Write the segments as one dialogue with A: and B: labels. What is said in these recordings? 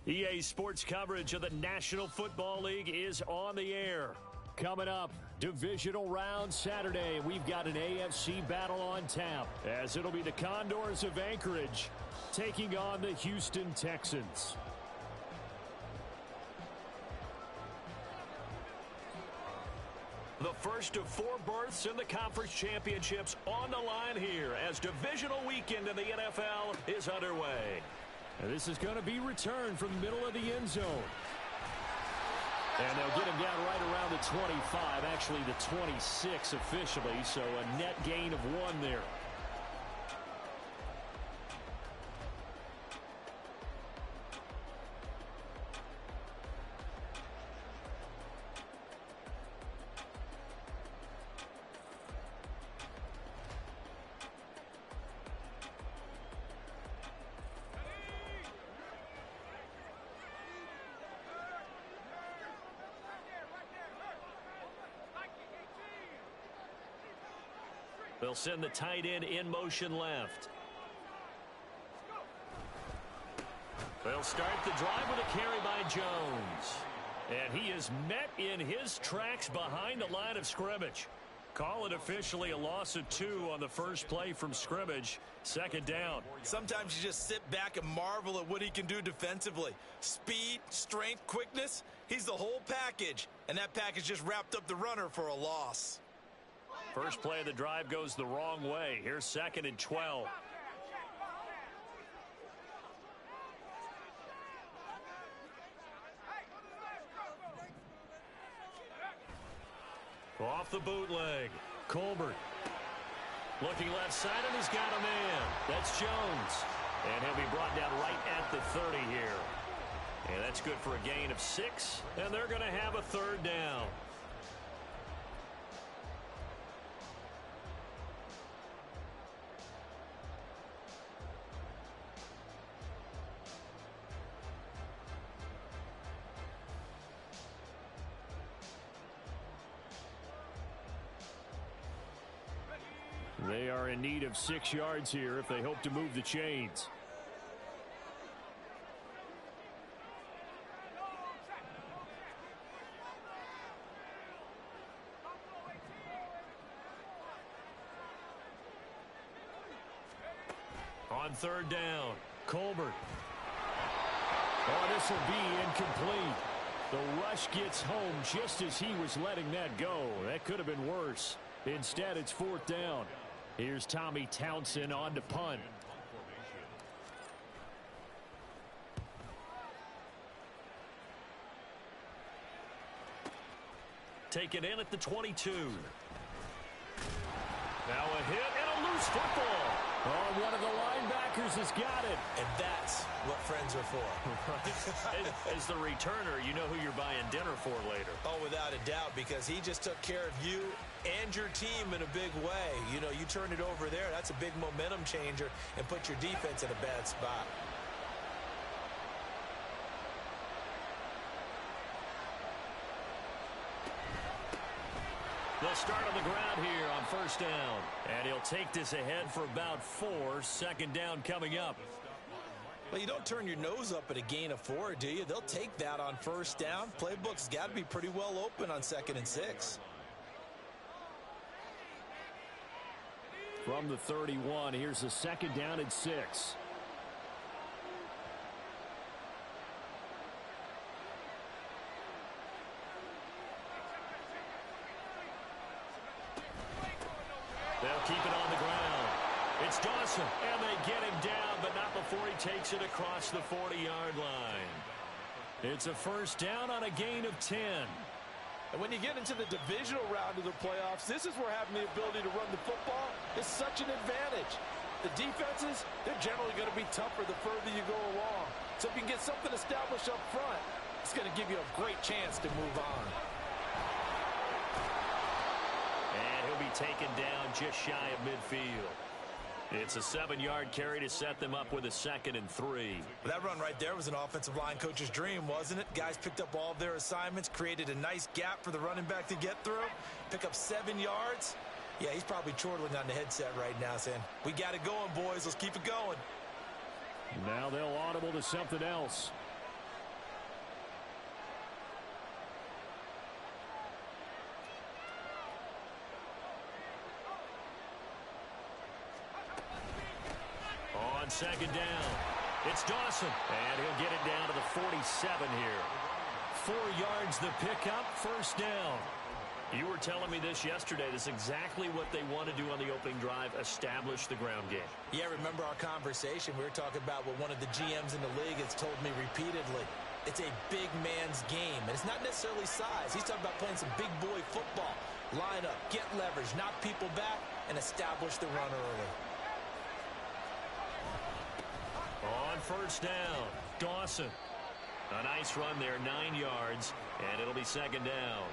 A: EA Sports coverage of the National Football League is on the air. Coming up, divisional round Saturday, we've got an AFC battle on tap, as it'll be the Condors of Anchorage taking on the Houston Texans. The first of 4 berths in the conference championships on the line here as divisional weekend in the NFL is underway. And this is going to be returned from the middle of the end zone. And they'll get him down right around the 25, actually the 26 officially, so a net gain of 1 there. They'll send the tight end in motion left. They'll start the drive with a carry by Jones. And he is met in his tracks behind the line of scrimmage. Call it officially a loss of 2 on the first play from scrimmage. 2nd down.
B: Sometimes you just sit back and marvel at what he can do defensively. Speed, strength, quickness. He's the whole package. And that package just wrapped up the runner for a loss.
A: First play of the drive goes the wrong way. Here's 2nd and 12. Off the bootleg. Colbert. Looking left side, and he's got a man. That's Jones. And he'll be brought down right at the 30 here. And that's good for a gain of 6. And they're going to have a 3rd down. They are in need of 6 yards here if they hope to move the chains. On 3rd down, Colbert. Oh, this will be incomplete. The rush gets home just as he was letting that go. That could have been worse. Instead, it's 4th down. Here's Tommy Townsend on to punt. Taken in at the 22. Now a hit and a loose football. Oh, one of the linebackers has got it.
B: And that's what friends are for.
A: Right. As the returner, you know who you're buying dinner for later.
B: Oh, without a doubt, because he just took care of you and your team in a big way. You know, you turn it over there, that's a big momentum changer and put your defense in a bad spot.
A: They'll start on the ground here on 1st down. And he'll take this ahead for about 4. 2nd down coming up.
B: Well, you don't turn your nose up at a gain of 4, do you? They'll take that on 1st down. Playbook's got to be pretty well open on 2nd and 6.
A: From the 31, here's a 2nd down and 6. They'll keep it on the ground. It's Dawson, and they get him down, but not before he takes it across the 40-yard line. It's a 1st down on a gain of 10.
C: And when you get into the divisional round of the playoffs, this is where having the ability to run the football is such an advantage. The defenses, they're generally going to be tougher the further you go along. So if you can get something established up front, it's going to give you a great chance to move on.
A: And he'll be taken down just shy of midfield. It's a 7-yard carry to set them up with a 2nd and 3.
B: That run right there was an offensive line coach's dream, wasn't it? Guys picked up all of their assignments, created a nice gap for the running back to get through, pick up 7 yards. Yeah, he's probably chortling on the headset right now saying, we got it going, boys. Let's keep it going.
A: Now they'll audible to something else. second down. It's Dawson, and he'll get it down to the 47 here. 4 yards the pickup, first down. You were telling me this yesterday. This is exactly what they want to do on the opening drive, establish the ground game.
B: Yeah, remember our conversation? We were talking about what one of the GMs in the league has told me repeatedly. It's a big man's game, and it's not necessarily size. He's talking about playing some big boy football. Line up, get leverage, knock people back, and establish the run early.
A: On first down, Dawson. A nice run there, 9 yards, and it'll be second down.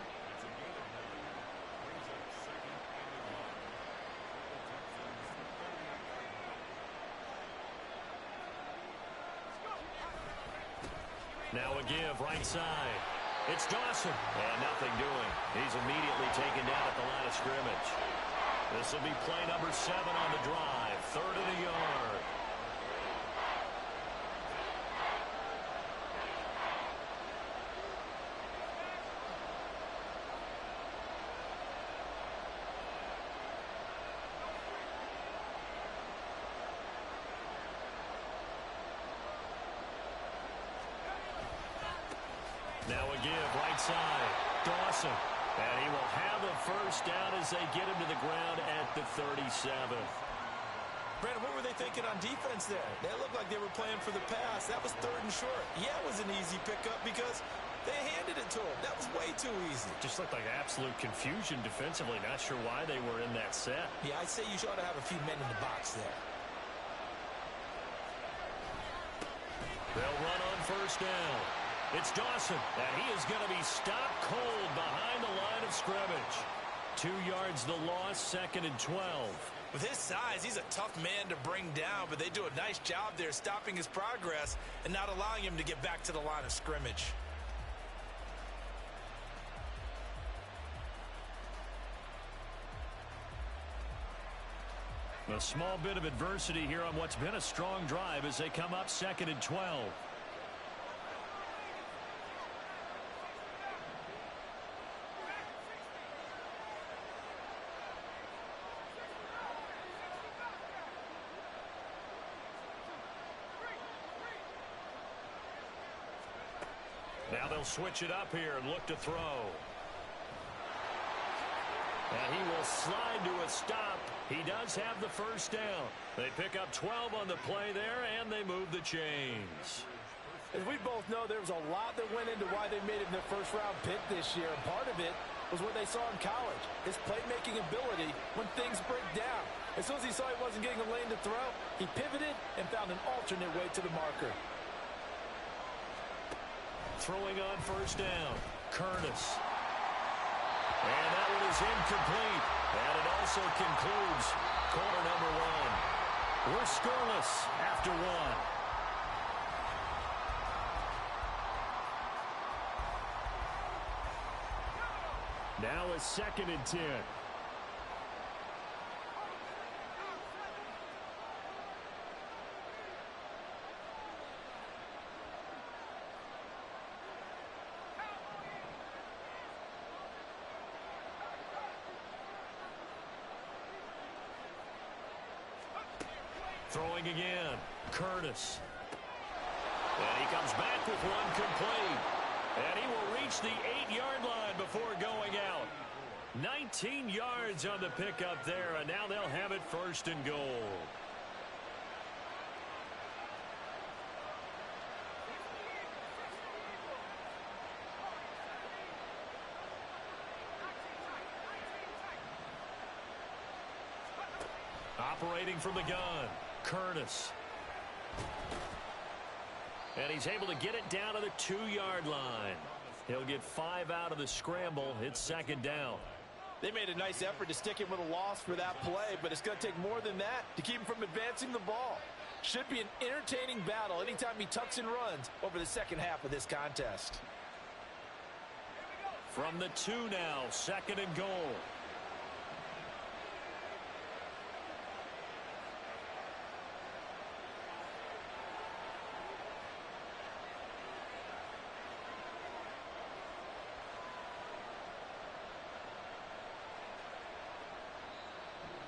A: Now a give, right side. It's Dawson, and nothing doing. He's immediately taken down at the line of scrimmage. This will be play number 7 on the drive, 3rd and a yard. Now a give, right side. Dawson. And he will have a first down as they get him to the ground at the 37th.
B: Brandon, what were they thinking on defense there? They looked like they were playing for the pass. That was 3rd and short. Yeah, it was an easy pickup because they handed it to him. That was way too easy.
A: Just looked like absolute confusion defensively. Not sure why they were in that set.
B: Yeah, I'd say you should have a few men in the box there.
A: They'll run on first down. It's Dawson, and he is going to be stopped cold behind the line of scrimmage. 2 yards the loss, 2nd and 12.
B: With his size, he's a tough man to bring down, but they do a nice job there stopping his progress and not allowing him to get back to the line of scrimmage.
A: A small bit of adversity here on what's been a strong drive as they come up 2nd and 12. Now they'll switch it up here and look to throw. And he will slide to a stop. He does have the first down. They pick up 12 on the play there, and they move the chains.
C: As we both know, there was a lot that went into why they made him their first-round pick this year. And part of it was what they saw in college, his playmaking ability when things break down. As soon as he saw he wasn't getting a lane to throw, he pivoted and found an alternate way to the marker.
A: Throwing on first down, Curtis. And that one is incomplete. And it also concludes quarter number 1. We're scoreless after 1. Now a 2nd and 10. Throwing again, Curtis. And he comes back with one complete. And he will reach the 8-yard line before going out. 19 yards on the pickup there, and now they'll have it 1st and goal. Operating from the gun, Curtis. And he's able to get it down to the 2-yard line. He'll get 5 out of the scramble. It's 2nd down.
C: They made a nice effort to stick him with a loss for that play, but it's going to take more than that to keep him from advancing the ball. Should be an entertaining battle anytime he tucks and runs over the second half of this contest.
A: From the 2 now, 2nd and goal.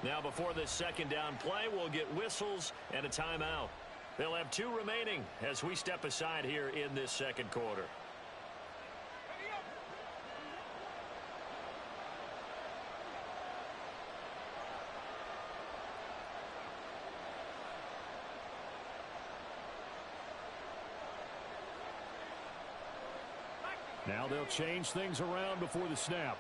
A: Now before this 2nd down play, we'll get whistles and a timeout. They'll have 2 remaining as we step aside here in this second quarter.
D: Now they'll change things around before the snap.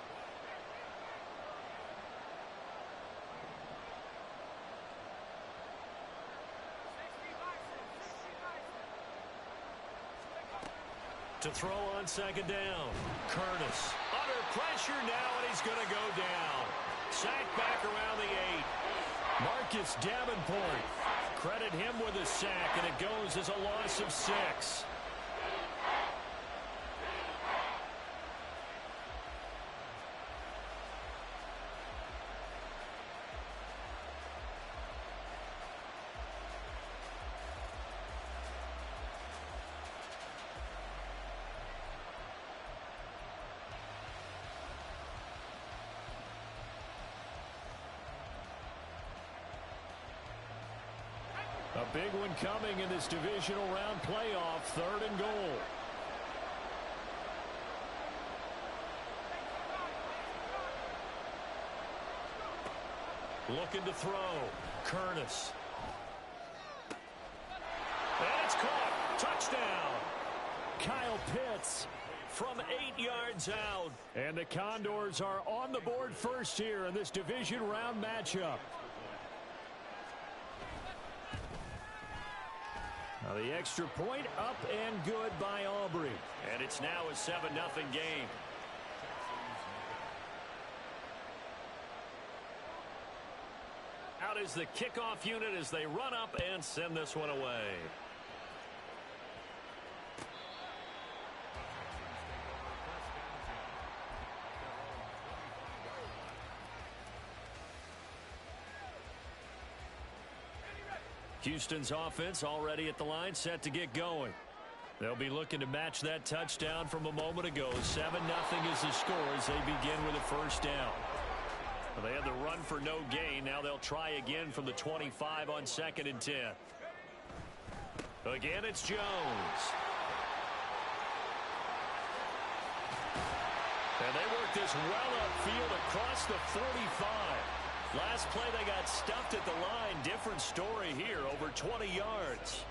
A: To throw on second down. Curtis under pressure now, and he's going to go down. Sacked back around the 8. Marcus Davenport. Credit him with a sack, and it goes as a loss of 6.
D: A big one coming in this divisional round playoff, 3rd and goal.
A: Looking to throw. Curtis. And it's caught. Touchdown.
D: Kyle Pitts
A: From 8 yards out.
D: and the Condors are on the board first here in this division round matchup. Now the extra point up and good by Aubrey.
A: And it's now a 7-0 game. Out is the kickoff unit as they run up and send this one away. Houston's offense already at the line, set to get going. They'll be looking to match that touchdown from a moment ago. 7-0 is the score as they begin with a first down. Well, they had the run for no gain. Now they'll try again from the 25 on 2nd and 10. Again, it's Jones. And they work this well upfield across the 45. Last play, they got stuffed at the line. Different story here, over 20 yards.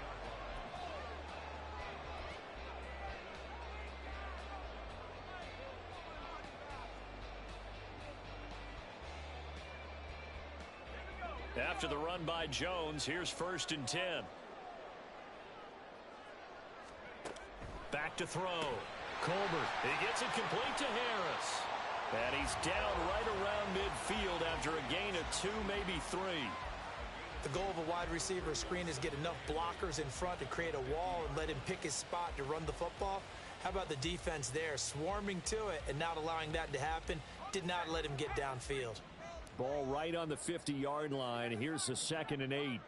A: After the run by Jones, here's 1st and 10. Back to throw. Colbert. He gets it complete to Harris. And he's down right around midfield after a gain of 2, maybe 3.
B: The goal of a wide receiver screen is get enough blockers in front to create a wall and let him pick his spot to run the football. How about the defense there, swarming to it and not allowing that to happen? Did not let him get downfield.
D: Ball right on the 50-yard line. Here's the 2nd and 8.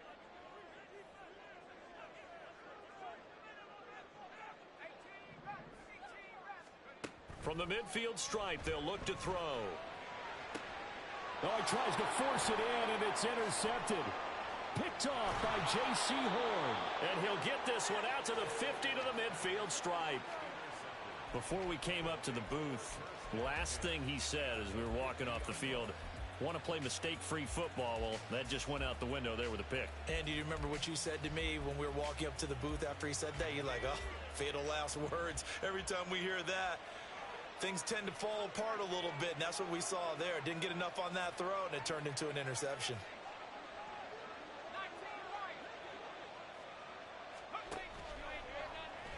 A: From the midfield stripe, they'll look to throw.
D: Oh, he tries to force it in, and it's intercepted. Picked off by J.C. Horn.
A: And he'll get this one out to the 50 to the midfield stripe. Before we came up to the booth, last thing he said as we were walking off the field, want to play mistake-free football. Well, that just went out the window there with a pick.
B: And do you remember what you said to me when we were walking up to the booth after he said that? You're like, oh, fatal last words. Every time we hear that, things tend to fall apart a little bit, and that's what we saw there. Didn't get enough on that throw, and it turned into an interception.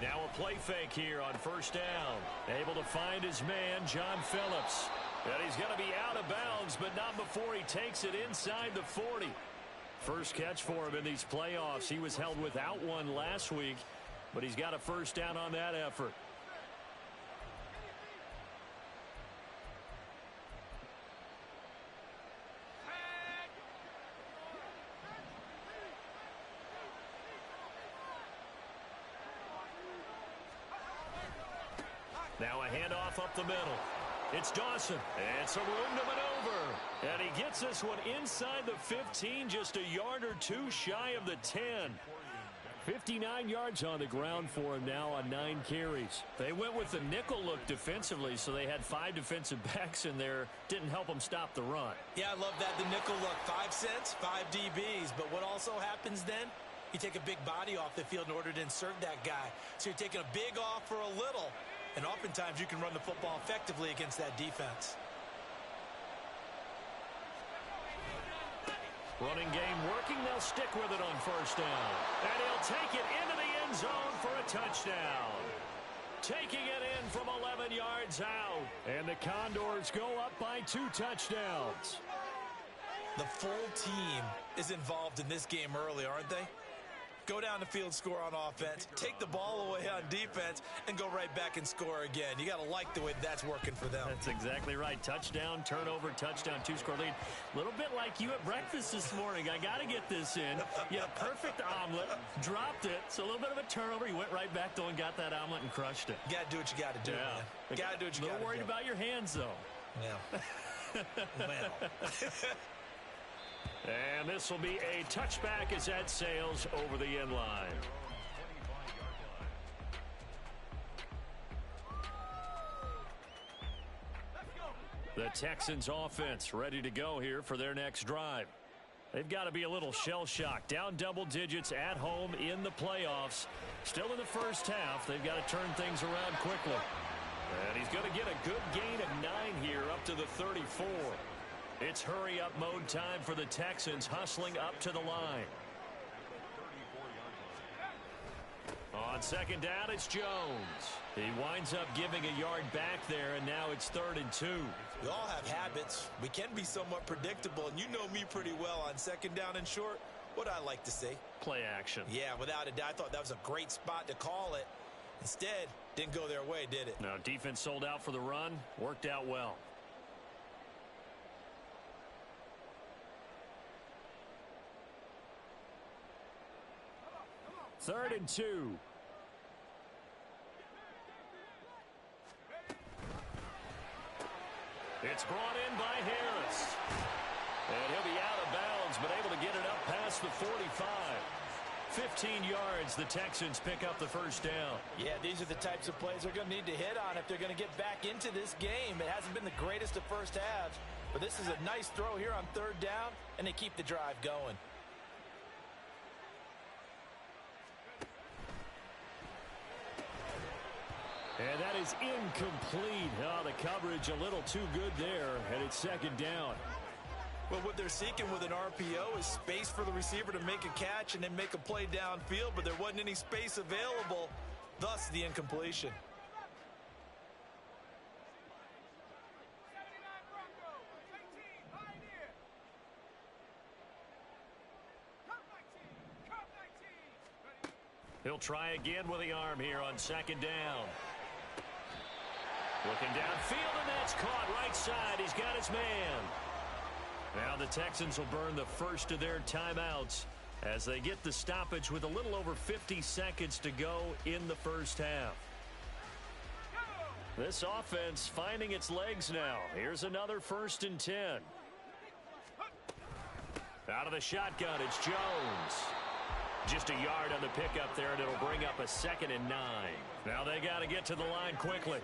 A: Now a play fake here on 1st down. Able to find his man, John Phillips. And he's going to be out of bounds, but not before he takes it inside the 40. First catch for him in these playoffs. He was held without one last week, but he's got a 1st down on that effort. Now a handoff up the middle. It's Dawson, and some room to maneuver. And he gets this one inside the 15, just a yard or 2 shy of the 10.
D: 59 yards on the ground for him now on 9 carries.
A: They went with the nickel look defensively, so they had 5 defensive backs in there. Didn't help them stop the run.
B: Yeah, I love that, the nickel look. 5 cents, 5 DBs. But what also happens then? You take a big body off the field in order to insert that guy. So you're taking a big off for a little. And oftentimes you can run the football effectively against that defense.
A: Running game working. They'll stick with it on first down. And he'll take it into the end zone for a touchdown. Taking it in from 11 yards out.
D: And the Condors go up by 2 touchdowns.
B: The full team is involved in this game early, aren't they? Go down the field, score on offense, take the ball away on defense, and go right back and score again. You got to like the way that's working for them.
A: That's exactly right. Touchdown, turnover, touchdown, 2-score lead. A little bit like you at breakfast this morning. I got to get this in. You had a perfect omelet, dropped it. So a little bit of a turnover. You went right back, though, and got that omelet and crushed it.
B: You got to do what you got to do, man. You got to do what you got to do.
A: A little worried about your hands, though.
B: Yeah. Well.
A: And this will be a touchback as that sails over the end line. The Texans offense ready to go here for their next drive. They've got to be a little shell-shocked. Down double digits at home in the playoffs. Still in the first half. They've got to turn things around quickly. And he's going to get a good gain of 9 here up to the 34. It's hurry-up mode time for the Texans, hustling up to the line. On second down, it's Jones. He winds up giving a yard back there, and now it's 3rd and 2.
B: We all have habits. We can be somewhat predictable, and you know me pretty well on second down and short. What I like to say?
A: Play action.
B: Yeah, without a doubt. I thought that was a great spot to call it. Instead, didn't go their way, did it?
A: No, defense sold out for the run. Worked out well.
D: Third and 2.
A: It's brought in by Harris. And he'll be out of bounds, but able to get it up past the 45. 15 yards, the Texans pick up the first down.
C: Yeah, these are the types of plays they're going to need to hit on if they're going to get back into this game. It hasn't been the greatest of first halves, but this is a nice throw here on 3rd down, and they keep the drive going.
D: And that is incomplete. Oh, the coverage a little too good there, and it's 2nd down.
B: Well, what they're seeking with an RPO is space for the receiver to make a catch and then make a play downfield, but there wasn't any space available, thus the incompletion.
A: He'll try again with the arm here on 2nd down. Looking downfield, and that's caught right side. He's got his man. Now the Texans will burn the first of their timeouts as they get the stoppage with a little over 50 seconds to go in the first half. This offense finding its legs now. Here's another 1st and 10. Out of the shotgun, it's Jones. Just a yard on the pickup there, and it'll bring up a 2nd and 9. Now they got to get to the line quickly.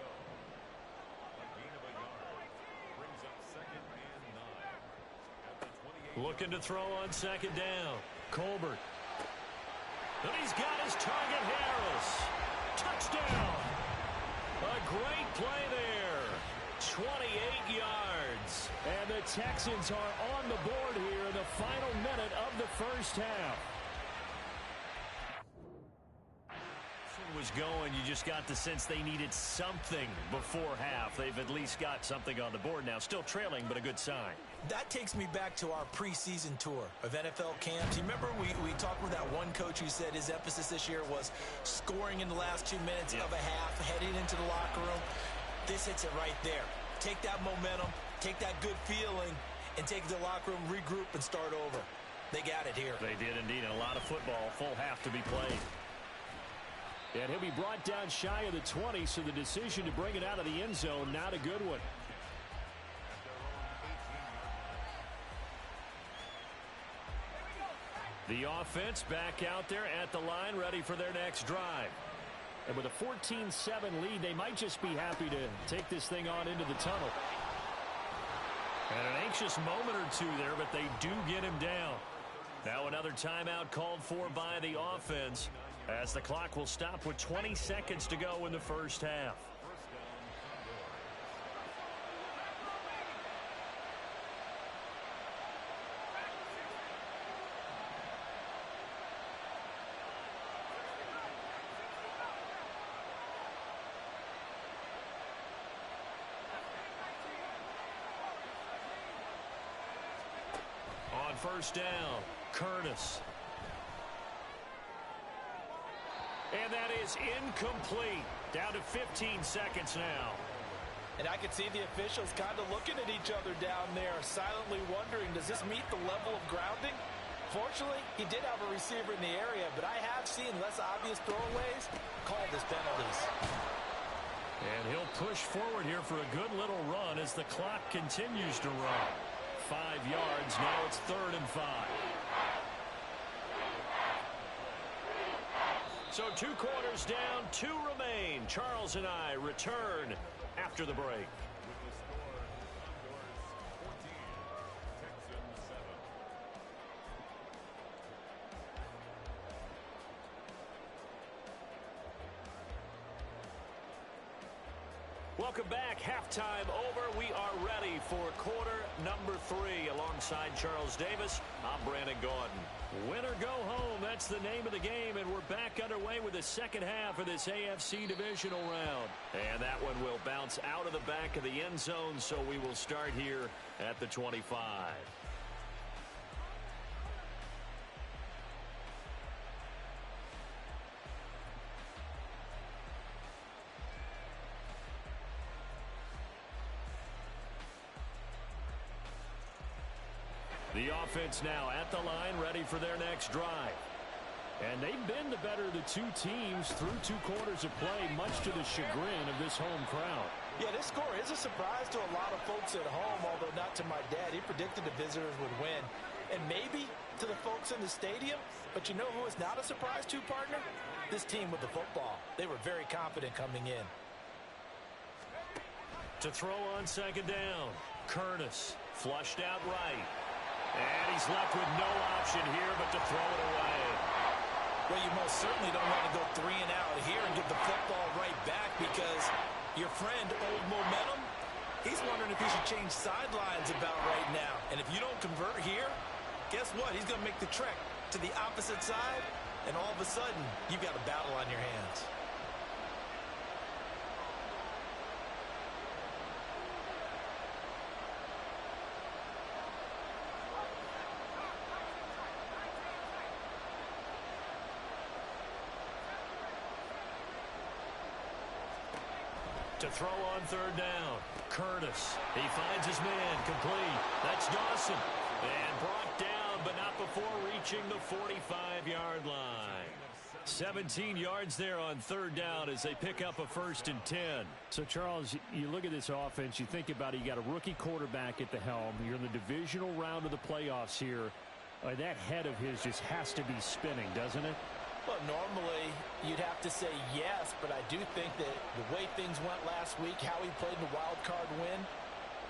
A: Looking to throw on 2nd down. Colbert. And he's got his target, Harris. Touchdown. A great play there. 28 yards.
D: And the Texans are on the board here in the final minute of the first half.
A: Was going, you just got the sense they needed something before half. They've at least got something on the board now. Still trailing, but a good sign.
B: That takes me back to our preseason tour of NFL camps. You remember we talked with that one coach who said his emphasis this year was scoring in the last 2 minutes of a half, heading into the locker room. This hits it right there. Take that momentum, take that good feeling, and take the locker room, regroup, and start over. They got it here.
A: They did indeed. A lot of football, full half to be played.
D: And he'll be brought down shy of the 20, so the decision to bring it out of the end zone, not a good one.
A: The offense back out there at the line, ready for their next drive.
D: And with a 14-7 lead, they might just be happy to take this thing on into the tunnel.
A: And an anxious moment or two there, but they do get him down. Now another timeout called for by the offense, as the clock will stop with 20 seconds to go in the first half. On first down, Curtis. And that is incomplete. Down to 15 seconds now.
C: And I can see the officials kind of looking at each other down there, silently wondering, does this meet the level of grounding? Fortunately, he did have a receiver in the area, but I have seen less obvious throwaways called as penalties.
A: And he'll push forward here for a good little run as the clock continues to run. 5 yards, now it's 3rd and 5. So 2 quarters down, 2 remain. Charles and I return after the break. Welcome back. Halftime over. We are ready for quarter number 3. Alongside Charles Davis, I'm Brandon Gaudin. Win or go home, that's the name of the game, and we're back underway with the second half of this AFC divisional round. And that one will bounce out of the back of the end zone, so we will start here at the 25. The offense now at the line, ready for their next drive.
D: And they've been the better of the 2 teams through 2 quarters of play, much to the chagrin of this home crowd.
C: Yeah, this score is a surprise to a lot of folks at home, although not to my dad. He predicted the visitors would win. And maybe to the folks in the stadium, but you know who is not a surprise to, partner? This team with the football. They were very confident coming in.
A: To throw on second down, Curtis flushed out right. And he's left with no option here but to throw it away.
C: Well, you most certainly don't want to go 3 and out here and give the football right back, because your friend, Old Momentum, he's wondering if he should change sidelines about right now. And if you don't convert here, guess what? He's going to make the trek to the opposite side, and all of a sudden, you've got a battle on your hands.
A: To throw on third down, Curtis. He finds his man, complete. That's Dawson. And brought down, but not before reaching the 45-yard line. 17 yards there on third down as they pick up a 1st and 10.
D: So, Charles, you look at this offense, you think about it, you got a rookie quarterback at the helm. You're in the divisional round of the playoffs here. That head of his just has to be spinning, doesn't it?
C: Well, normally you'd have to say yes, but I do think that the way things went last week, how he played in the wild card win,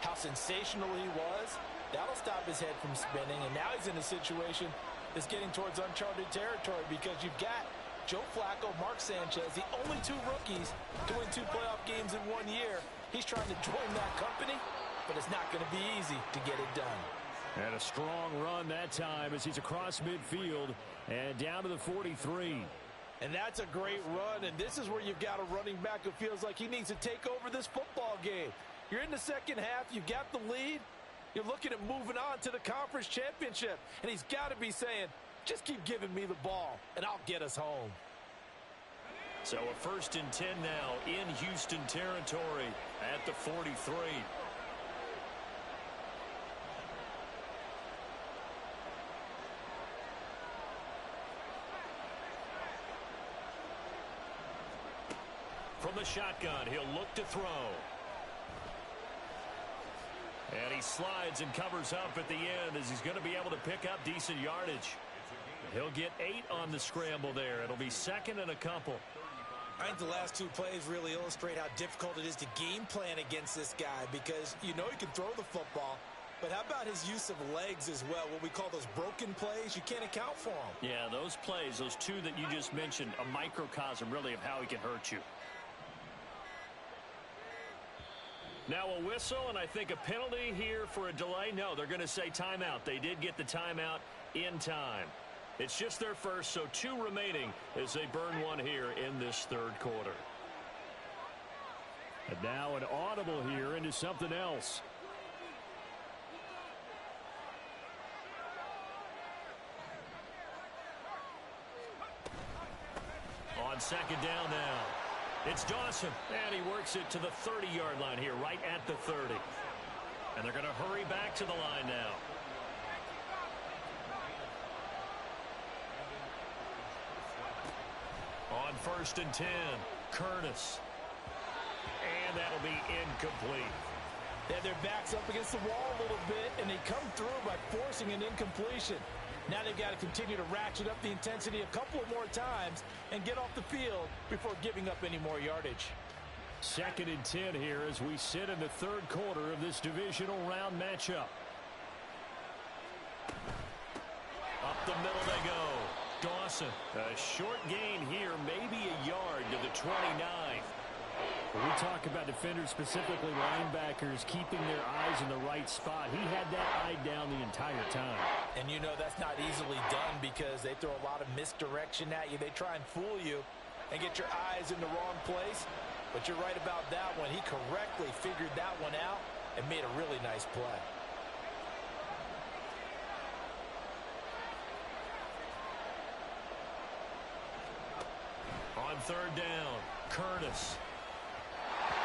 C: how sensational he was, that'll stop his head from spinning. And now he's in a situation that's getting towards uncharted territory, because you've got Joe Flacco, Mark Sanchez, the only 2 rookies to win 2 playoff games in 1 year. He's trying to join that company, but it's not going to be easy to get it done.
D: And a strong run that time as he's across midfield and down to the 43.
C: And that's a great run, and this is where you've got a running back who feels like he needs to take over this football game. You're in the second half, you've got the lead, you're looking at moving on to the conference championship, and he's got to be saying, just keep giving me the ball, and I'll get us home.
A: So a 1st and 10 now in Houston territory at the 43. From the shotgun, he'll look to throw. And he slides and covers up at the end as he's going to be able to pick up decent yardage. He'll get 8 on the scramble there. It'll be second and a couple.
B: I think the last two plays really illustrate how difficult it is to game plan against this guy because you know he can throw the football, but how about his use of legs as well? What we call those broken plays, you can't account for them.
A: Yeah, those plays, those two that you just mentioned, a microcosm really of how he can hurt you. Now a whistle, and I think a penalty here for a delay. No, they're going to say timeout. They did get the timeout in time. It's just their first, so 2 remaining as they burn one here in this third quarter.
D: And now an audible here into something else.
A: On second down now. It's Dawson, and he works it to the 30-yard line here, right at the 30. And they're going to hurry back to the line now. On first and 10, Curtis. And that'll be incomplete.
C: Yeah, their back's up against the wall a little bit, and they come through by forcing an incompletion. Now they've got to continue to ratchet up the intensity a couple of more times and get off the field before giving up any more yardage.
D: Second and 10 here as we sit in the third quarter of this divisional round matchup.
A: Up the middle they go. Dawson, a short gain here, maybe a yard to the 29.
D: When we talk about defenders, specifically linebackers, keeping their eyes in the right spot, he had that eye down the entire time.
C: And you know that's not easily done because they throw a lot of misdirection at you. They try and fool you and get your eyes in the wrong place. But you're right about that one. He correctly figured that one out and made a really nice play.
A: On third down, Curtis.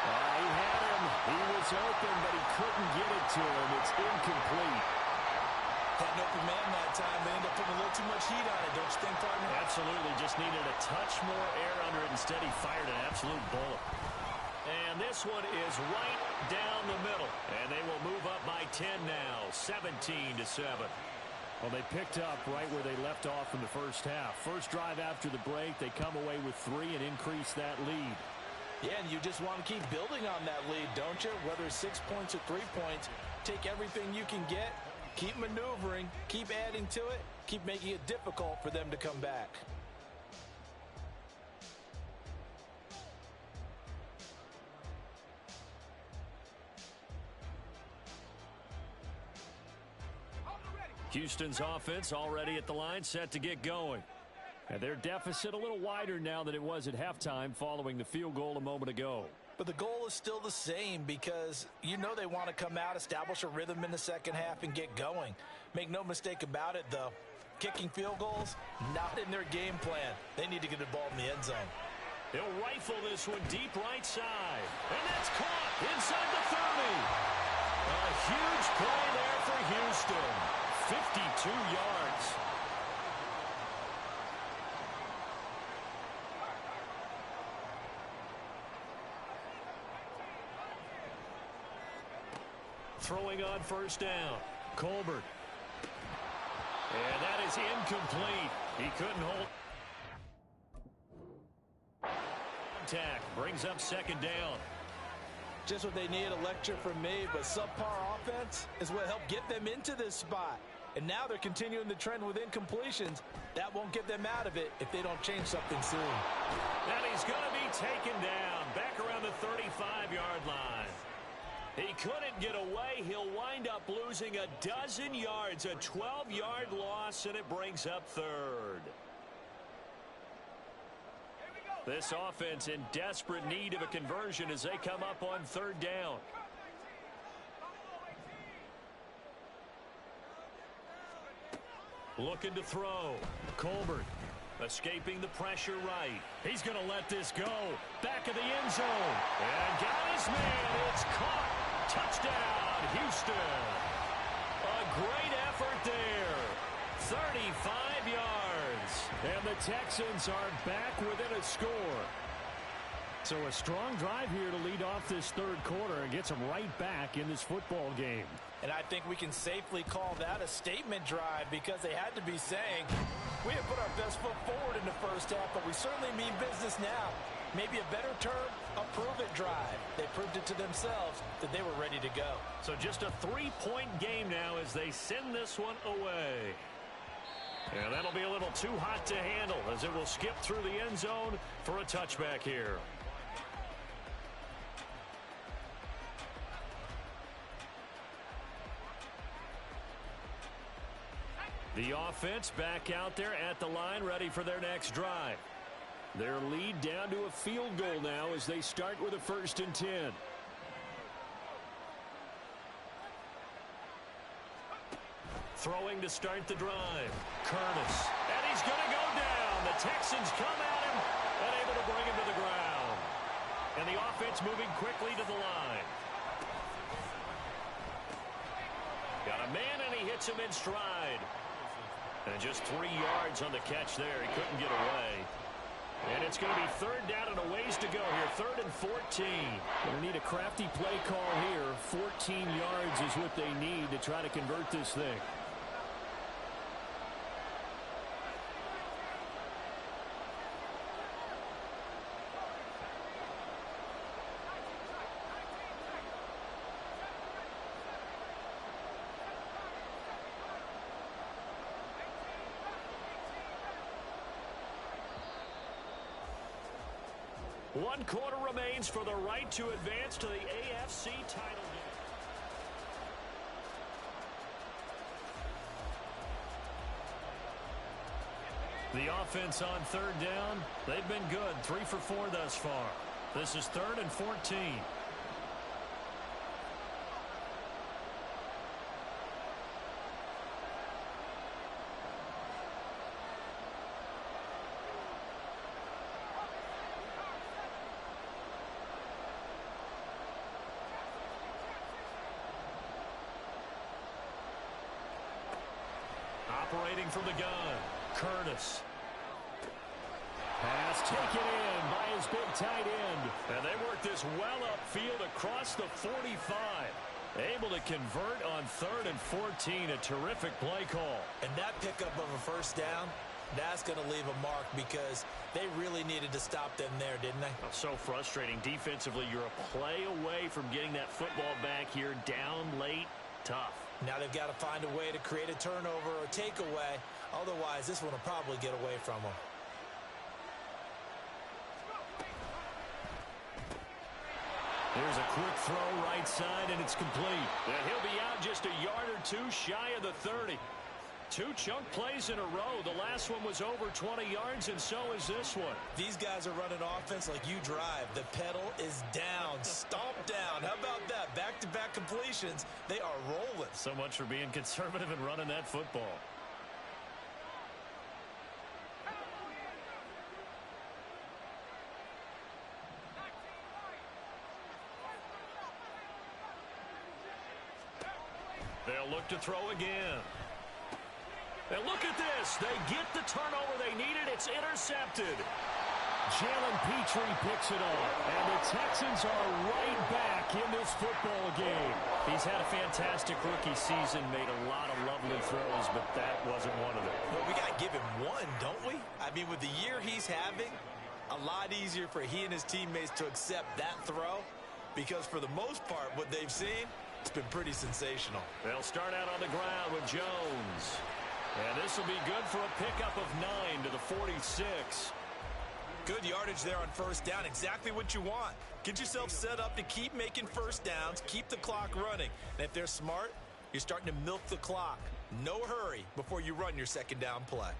D: He had him. He was open, but he couldn't get it to him. It's incomplete.
B: Had an open man that time. They ended up putting a little too much heat on it, don't you think, partner?
A: Absolutely. Just needed a touch more air under it. Instead, he fired an absolute bullet. And this one is right down the middle. And they will move up by 10 now, 17-7.
D: Well, they picked up right where they left off in the first half. First drive after the break, they come away with 3 and increase that lead.
C: Yeah, and you just want to keep building on that lead, don't you? Whether it's 6 points or 3 points, take everything you can get, keep maneuvering, keep adding to it, keep making it difficult for them to come back.
A: Houston's offense already at the line, set to get going.
D: And their deficit a little wider now than it was at halftime following the field goal a moment ago.
C: But the goal is still the same because you know they want to come out, establish a rhythm in the second half, and get going. Make no mistake about it, though. Kicking field goals, not in their game plan. They need to get the ball in the end zone.
A: They'll rifle this one deep right side. And that's caught inside the 30. A huge play there for Houston. 52 yards. Throwing on first down. Colbert. And that is incomplete. He couldn't hold. Contact brings up second down.
C: Just what they need, a lecture from me, but subpar offense is what helped get them into this spot. And now they're continuing the trend with incompletions. That won't get them out of it if they don't change something soon.
A: And he's going to be taken down back around the 35-yard line. He couldn't get away. He'll wind up losing a dozen yards, a 12-yard loss, and it brings up third. This offense in desperate need of a conversion as they come up on third down. Looking to throw. Colbert escaping the pressure right. He's going to let this go. Back of the end zone. And got his man. It's caught. Touchdown, Houston. A great effort there. 35 yards.
D: And the Texans are back within a score. So a strong drive here to lead off this third quarter and gets them right back in this football game.
B: And I think we can safely call that a statement drive because they had to be saying, we have put our best foot forward in the first half, but we certainly mean business now. Maybe a better term, a prove-it drive. They proved it to themselves that they were ready to go.
A: So just a 3-point game now as they send this one away. And that'll be a little too hot to handle as it will skip through the end zone for a touchback here. The offense back out there at the line, ready for their next drive. Their lead down to a field goal now as they start with a 1st and 10. Throwing to start the drive. Curtis. And he's going to go down. The Texans come at him and able to bring him to the ground. And the offense moving quickly to the line. Got a man and he hits him in stride. And just 3 yards on the catch there. He couldn't get away. And it's going to be 3rd down and a ways to go here. 3rd and 14.
D: Going to need a crafty play call here. 14 yards is what they need to try to convert this thing.
A: One quarter remains for the right to advance to the AFC title game. The offense on 3rd down, they've been good. 3 for 4 thus far. This is 3rd and 14. Operating from the gun, Curtis.
D: Pass taken in by his big tight end.
A: And they work this well upfield across the 45. Able to convert on 3rd and 14. A terrific play call.
B: And that pickup of a 1st down, that's going to leave a mark because they really needed to stop them there, didn't they?
A: So frustrating. Defensively, you're a play away from getting that football back here. Down late, tough.
B: Now they've got to find a way to create a turnover or takeaway. Otherwise, this one will probably get away from them.
A: There's a quick throw right side, and it's complete. And he'll be out just a yard or 2 shy of the 30. 2 chunk plays in a row. The last one was over 20 yards, and so is this one.
B: These guys are running offense like you drive. The pedal is down. Stomp down. How about that? Back-to-back completions. They are rolling.
A: So much for being conservative and running that football. They'll look to throw again. And look at this. They get the turnover they needed. It's intercepted.
D: Jalen Petrie picks it up. And the Texans are right back in this football game.
A: He's had a fantastic rookie season, made a lot of lovely throws, but that wasn't one of them.
B: Well, we got to give him one, don't we? I mean, with the year he's having, a lot easier for he and his teammates to accept that throw because for the most part, what they've seen, it's been pretty sensational.
A: They'll start out on the ground with Jones. And this will be good for a pickup of 9 to the 46.
B: Good yardage there on 1st down. Exactly what you want. Get yourself set up to keep making 1st downs, keep the clock running. And if they're smart, you're starting to milk the clock. No hurry before you run your 2nd down play.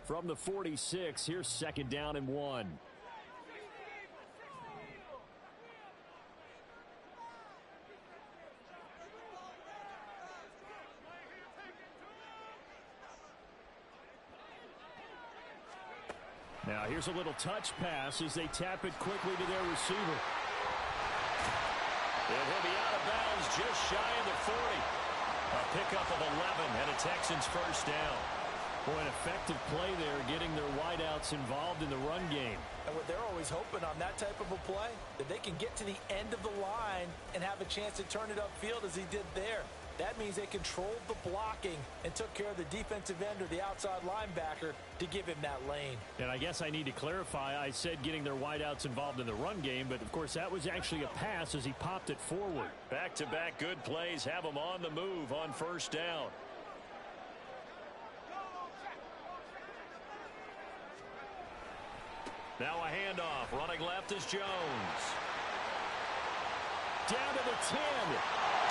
D: From the 46, here's 2nd down and 1. Now here's a little touch pass as they tap it quickly to their receiver.
A: And he'll be out of bounds just shy of the 40. A pickup of 11 and a Texans first down.
D: Boy, an effective play there, getting their wideouts involved in the run game.
B: And what they're always hoping on that type of a play, that they can get to the end of the line and have a chance to turn it upfield as he did there. That means they controlled the blocking and took care of the defensive end or the outside linebacker to give him that lane.
D: And I guess I need to clarify, I said getting their wideouts involved in the run game, but of course that was actually a pass as he popped it forward.
A: Back-to-back good plays have them on the move on first down. Now a handoff. Running left is Jones.
D: Down to the 10.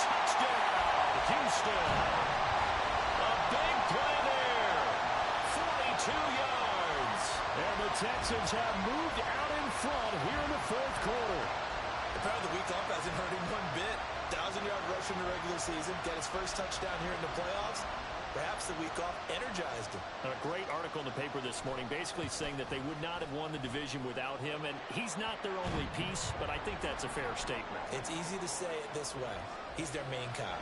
A: Touchdown, Houston. A big play there. 42 yards.
D: And the Texans have moved out in front here in the fourth quarter.
B: Apparently the week off hasn't hurt him one bit. 1,000-yard rush in the regular season. Get his first touchdown here in the playoffs. Perhaps the week off energized him.
D: A great article in the paper this morning basically saying that they would not have won the division without him, and he's not their only piece, but I think that's a fair statement.
B: It's easy to say it this way. He's their main cog.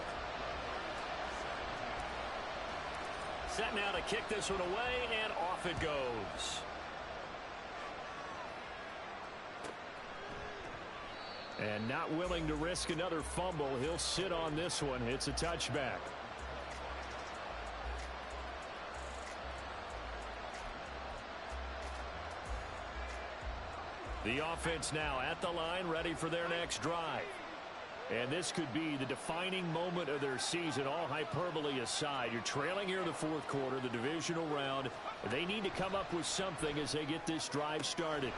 A: Set now to kick this one away, and off it goes.
D: And not willing to risk another fumble, he'll sit on this one. It's a touchback. The offense now at the line, ready for their next drive. And this could be the defining moment of their season, all hyperbole aside. You're trailing here in the fourth quarter, the divisional round. They need to come up with something as they get this drive started.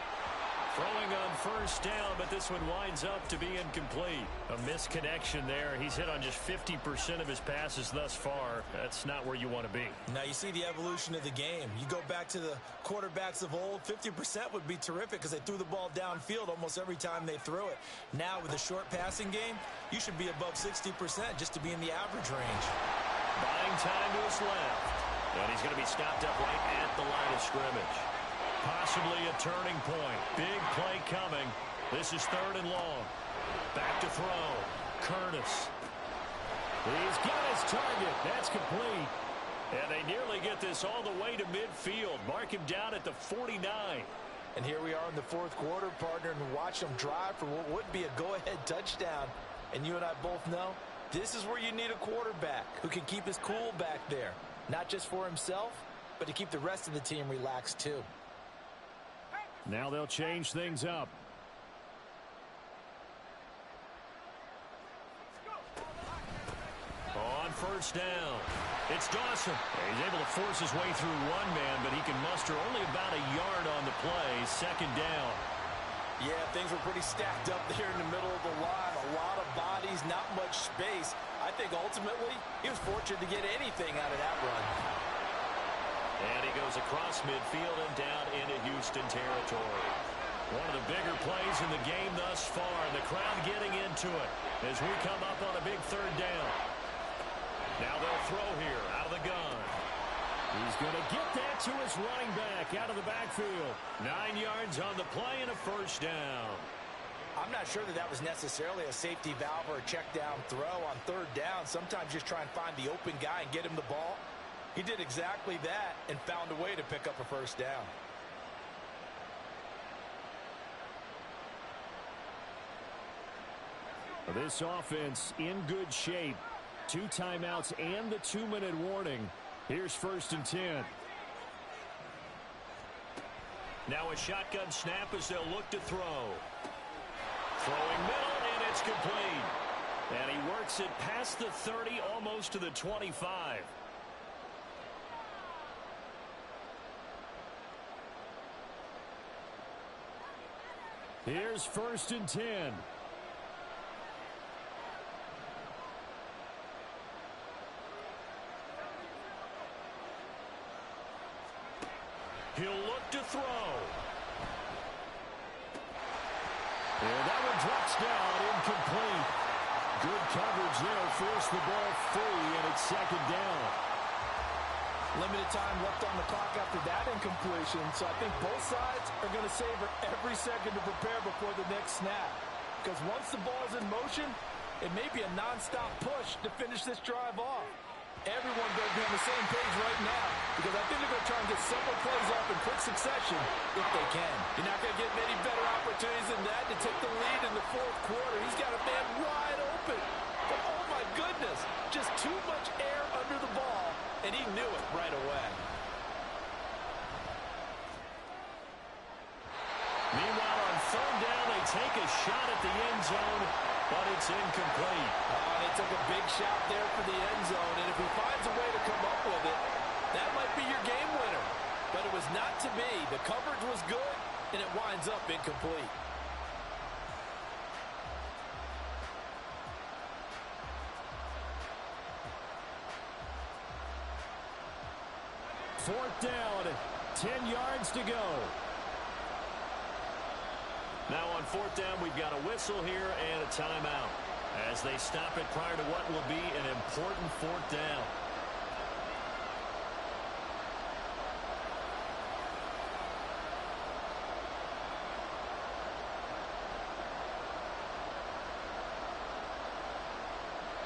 A: Throwing on first down, but this one winds up to be incomplete.
D: A misconnection there. He's hit on just 50% of his passes thus far. That's not where you want to be.
B: Now you see the evolution of the game. You go back to the quarterbacks of old, 50% would be terrific because they threw the ball downfield almost every time they threw it. Now with the short passing game, you should be above 60% just to be in the average range.
A: Buying time to his left. And he's going to be stopped up right at the line of scrimmage. Possibly a turning point. Big play coming. This is third and long. Back to throw. Curtis.
D: He's got his target. That's complete.
A: And they nearly get this all the way to midfield. Mark him down at the 49.
B: And here we are in the fourth quarter, partner, and watch them drive for what would be a go-ahead touchdown. And you and I both know this is where you need a quarterback who can keep his cool back there. Not just for himself, but to keep the rest of the team relaxed too.
D: Now they'll change things up.
A: On first down, it's Dawson. He's able to force his way through one man, but he can muster only about a yard on the play. Second down.
B: Yeah, things were pretty stacked up there in the middle of the line. A lot of bodies, not much space. I think ultimately he was fortunate to get anything out of that run.
A: And he goes across midfield and down into Houston territory. One of the bigger plays in the game thus far. The crowd getting into it as we come up on a big third down. Now they'll throw here out of the gun.
D: He's going to get that to his running back out of the backfield.
A: 9 yards on the play and a first down.
B: I'm not sure that that was necessarily a safety valve or a check down throw on third down. Sometimes just try and find the open guy and get him the ball. He did exactly that and found a way to pick up a first down.
D: This offense in good shape. 2 timeouts and the 2-minute warning. Here's first and 10.
A: Now a shotgun snap as they'll look to throw. Throwing middle, and it's complete. And he works it past the 30, almost to the 25.
D: Here's first and 10.
A: He'll look to throw.
D: And that one drops down, incomplete. Good coverage there, forced the ball free, and it's second down.
C: Limited time left on the clock after that incompletion, so I think both sides are going to savor every second to prepare before the next snap. Because once the ball is in motion, It may be a non-stop push to finish this drive off. Everyone better be on the same page right now because I think they're going to try and get several plays off in quick succession if they can. You're not going to get many better opportunities than that to take the lead in the fourth quarter. He's got a man wide open. But oh my goodness, just too much air under the ball, and he knew it right away.
D: Meanwhile, on third down, they take a shot at the end zone, but it's incomplete.
C: They took a big shot there for the end zone, and if he finds a way to come up with it, that might be your game winner. But it was not to be. The coverage was good, and it winds up incomplete.
D: Fourth down, 10 yards to go. Now on fourth down, we've got a whistle here and a timeout as they stop it prior to what will be an important fourth down.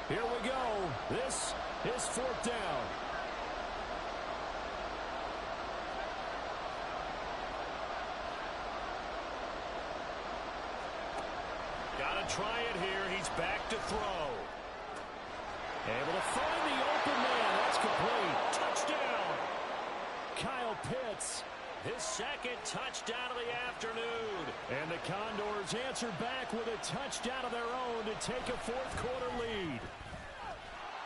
D: Here we go. This is fourth down. Got to try it here. He's back to throw. Able to find the open man. That's complete. Touchdown. Kyle Pitts, his second touchdown of the afternoon. And the Condors answer back with a touchdown of their own to take a fourth quarter lead.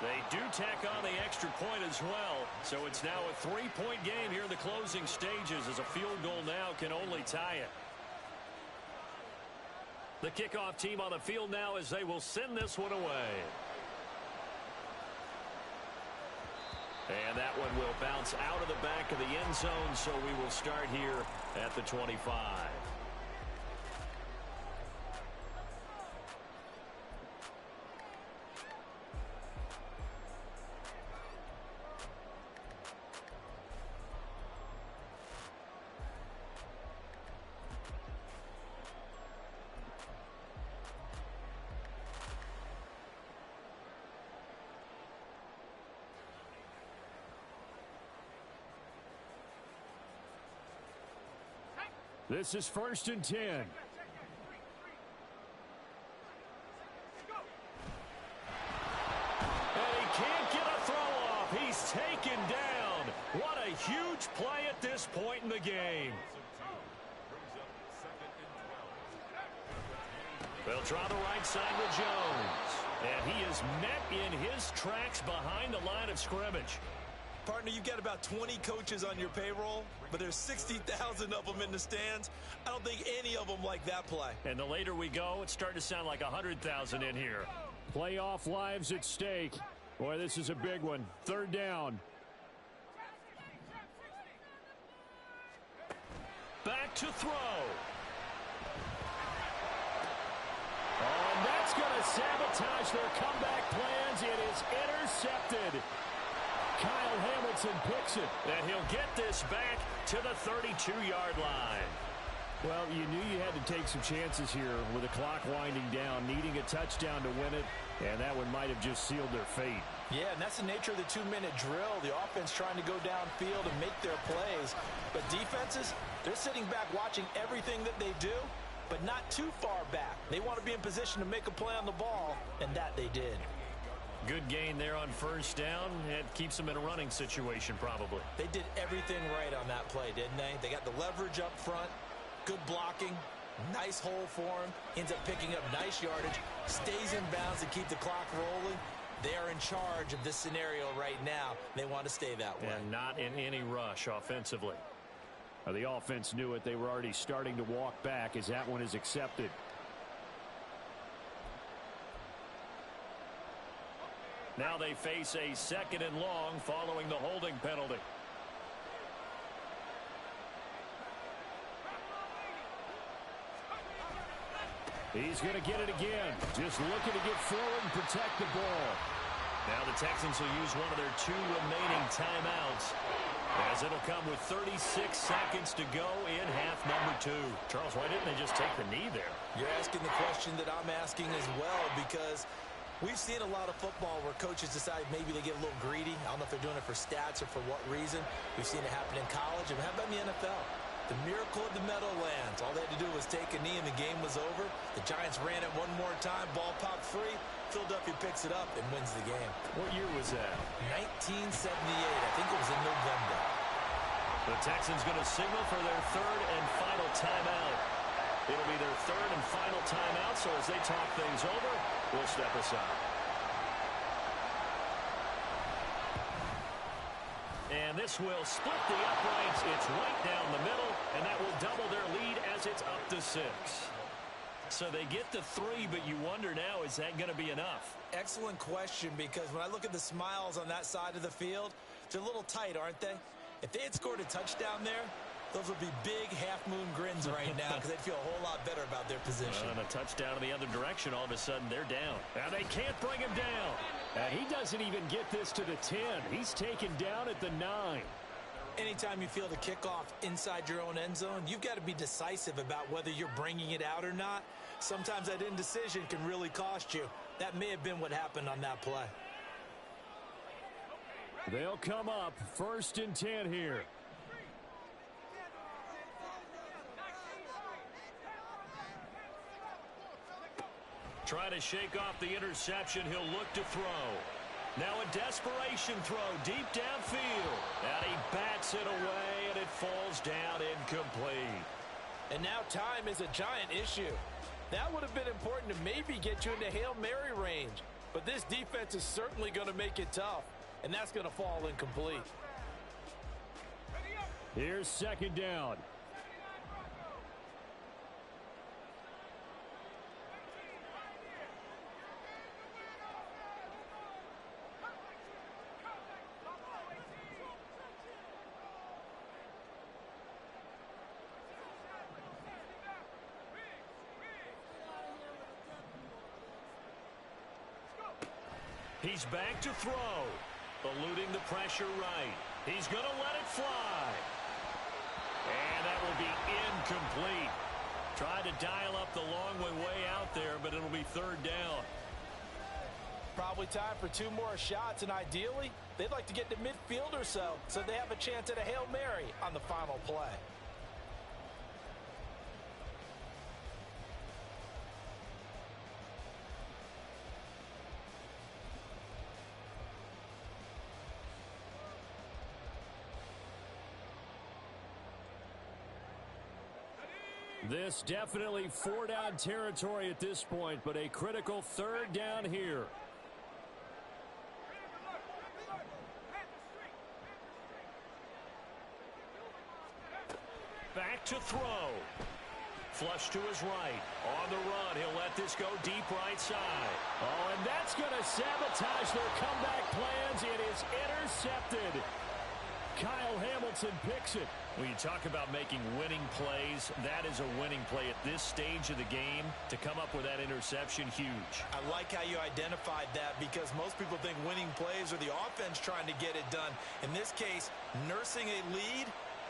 D: They do tack on the extra point as well. So it's now a 3-point game here in the closing stages as a field goal now can only tie it. The kickoff team on the field now as they will send this one away. And that one will bounce out of the back of the end zone, so we will start here at the 25. This is 1st and 10. And he can't get a throw off. He's taken down. What a huge play at this point in the game. They'll draw the right side with Jones. And he is met in his tracks behind the line of scrimmage.
B: Partner, you've got about 20 coaches on your payroll, but there's 60,000 of them in the stands. I don't think any of them like that play.
D: And the later we go, it's starting to sound like 100,000 in here. Playoff lives at stake. Boy, this is a big one. Third down. Back to throw. Oh, and that's going to sabotage their comeback plans. It is intercepted. Kyle Hamilton picks it, and he'll get this back to the 32-yard line. Well, you knew you had to take some chances here with the clock winding down, needing a touchdown to win it, and that one might have just sealed their fate.
C: Yeah, and that's the nature of the 2-minute drill. The offense trying to go downfield and make their plays. But defenses, they're sitting back watching everything that they do, but not too far back. They want to be in position to make a play on the ball, and that they did.
D: Good gain there on first down. It keeps them in a running situation probably.
C: They did everything right on that play, didn't they? They got the leverage up front, good blocking, nice hole for him, ends up picking up nice yardage, stays in bounds to keep the clock rolling. They are in charge of this scenario right now. They want to stay that way.
D: And not in any rush offensively. The offense knew it. They were already starting to walk back as that one is accepted. Now they face a 2nd and long following the holding penalty. He's going to get it again. Just looking to get forward and protect the ball. Now the Texans will use one of their 2 remaining timeouts, as it'll come with 36 seconds to go in half number 2. Charles, why didn't they just take the knee there?
C: You're asking the question that I'm asking as well, because
B: We've seen a lot of football where coaches decide maybe they get a little greedy. I don't know if they're doing it for stats or for what reason. We've seen it happen in college. And how about in the NFL? The miracle of the Meadowlands. All they had to do was take a knee and the game was over. The Giants ran it one more time. Ball popped free. Philadelphia picks it up and wins the game.
D: What year was that?
B: 1978. I think it was in November.
D: The Texans going to signal for their third and final timeout. It'll be their third and final timeout, so as they talk things over, we'll step aside. And this will split the uprights. It's right down the middle, and that will double their lead as it's up to 6. So they get the 3, but you wonder now, is that going to be enough?
B: Excellent question, because when I look at the smiles on that side of the field, they're a little tight, aren't they? If they had scored a touchdown there, those would be big half-moon grins right now because they'd feel a whole lot better about their position.
D: And a touchdown in the other direction, all of a sudden they're down. And they can't bring him down. And he doesn't even get this to the 10. He's taken down at the 9.
B: Anytime you feel the kickoff inside your own end zone, you've got to be decisive about whether you're bringing it out or not. Sometimes that indecision can really cost you. That may have been what happened on that play.
D: They'll come up 1st and 10 here. Try to shake off the interception. He'll look to throw. Now a desperation throw deep downfield. And he bats it away, and it falls down incomplete.
C: And now time is a giant issue. That would have been important to maybe get you into Hail Mary range. But this defense is certainly going to make it tough. And that's going to fall incomplete.
D: Here's 2nd down. He's back to throw. Eluding the pressure right. He's going to let it fly. And that will be incomplete. Tried to dial up the long way out there, but it'll be 3rd down.
C: Probably time for 2 more shots, and ideally, they'd like to get to midfield or so they have a chance at a Hail Mary on the final play.
D: This definitely 4-down territory at this point, but a critical 3rd down here. Back to throw. Flush to his right. On the run, he'll let this go deep right side. Oh, and that's going to sabotage their comeback plans. It is intercepted. Kyle Hamilton picks it. When you talk about making winning plays, that is a winning play at this stage of the game. To come up with that interception, huge.
B: I like how you identified that because most people think winning plays are the offense trying to get it done. In this case, nursing a lead,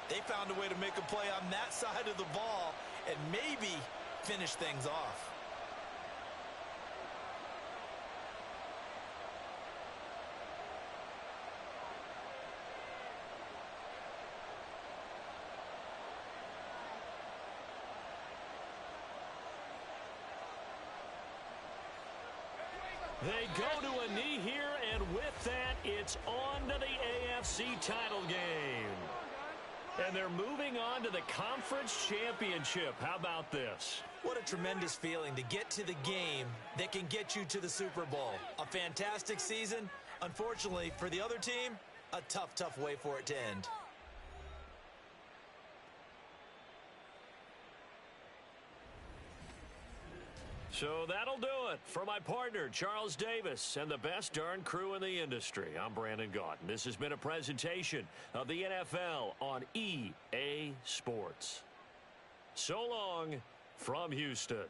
B: they found a way to make a play on that side of the ball and maybe finish things off.
D: They go to a knee here, and with that, it's on to the AFC title game. And they're moving on to the conference championship. How about this?
B: What a tremendous feeling to get to the game that can get you to the Super Bowl. A fantastic season. Unfortunately, for the other team, a tough way for it to end.
D: So that'll do it for my partner, Charles Davis, and the best darn crew in the industry. I'm Brandon Gaudin. This has been a presentation of the NFL on EA Sports. So long from Houston.